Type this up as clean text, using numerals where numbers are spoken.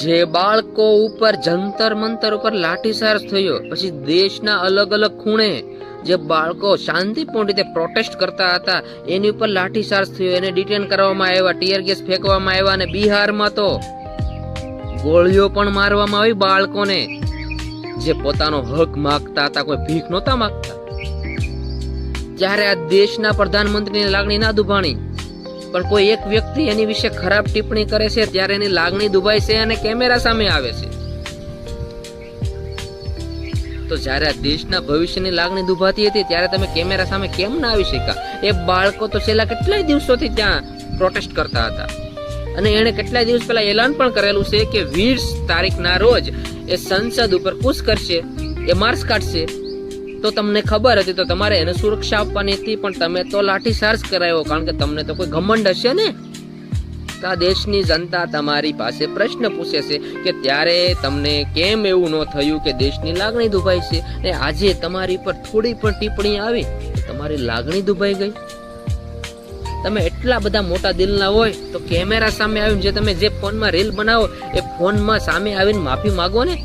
જે બાળકો ઉપર જંતર મંતર ઉપર લાઠીચાર્જ થયો, પછી દેશના અલગ અલગ ખૂણે જે બાળકો શાંતિપૂર્ણ રીતે પ્રોટેસ્ટ કરતા હતા એની ઉપર લાઠીચાર્જ થયો, એને ડિટેન કરવામાં આવ્યા, ટીયર ગેસ ફેંકવામાં આવ્યા, અને બિહારમાં તો ગોળીઓ પણ મારવામાં આવી બાળકોને જે પોતાનો હક માંગતા હતા, કોઈ ભીખ નહોતા માંગતા. ત્યારે આ દેશના પ્રધાનમંત્રીની લાગણી ના દુભાણી, પણ કોઈ એક વ્યક્તિ એની વિશે ખરાબ ટિપ્પણી કરે છે ત્યારે એની લાગણી દુભાય છે અને કેમેરા સામે આવે છે. તો જ્યારે આ દેશના ભવિષ્યની લાગણી દુભાતી હતી ત્યારે તમે કેમેરા સામે કેમ ના આવી શક્યા? એ બાળકો તો છેલ્લા કેટલાય દિવસોથી ત્યાં પ્રોટેસ્ટ કરતા હતા, અને એને કેટલાય દિવસ પહેલા એલાન પણ કરેલું છે કે 20 તારીખના રોજ એ સંસદ ઉપર કૂચ કરશે, એ માર્ચ કાઢશે. તો તમને ખબર હતી તો તમારે એને સુરક્ષા આપવાની હતી, પણ તમે તો લાઠીચાર્જ કરાયો, કારણ કે તમને તો કોઈ ઘમંડ હશે ને. તો આ દેશની જનતા તમારી પાસે પ્રશ્ન પૂછે છે કે ત્યારે તમને કેમ એવું ન થયું કે દેશની લાગણી દુભાઈ છે, ને આજે તમારી પર થોડી પણ ટિપ્પણી આવી તમારી લાગણી દુભાઈ ગઈ. તમે એટલા બધા મોટા દિલના હોય તો કેમેરા સામે આવીને જે તમે જે ફોનમાં રીલ બનાવો એ ફોનમાં સામે આવીને માફી માંગો ને.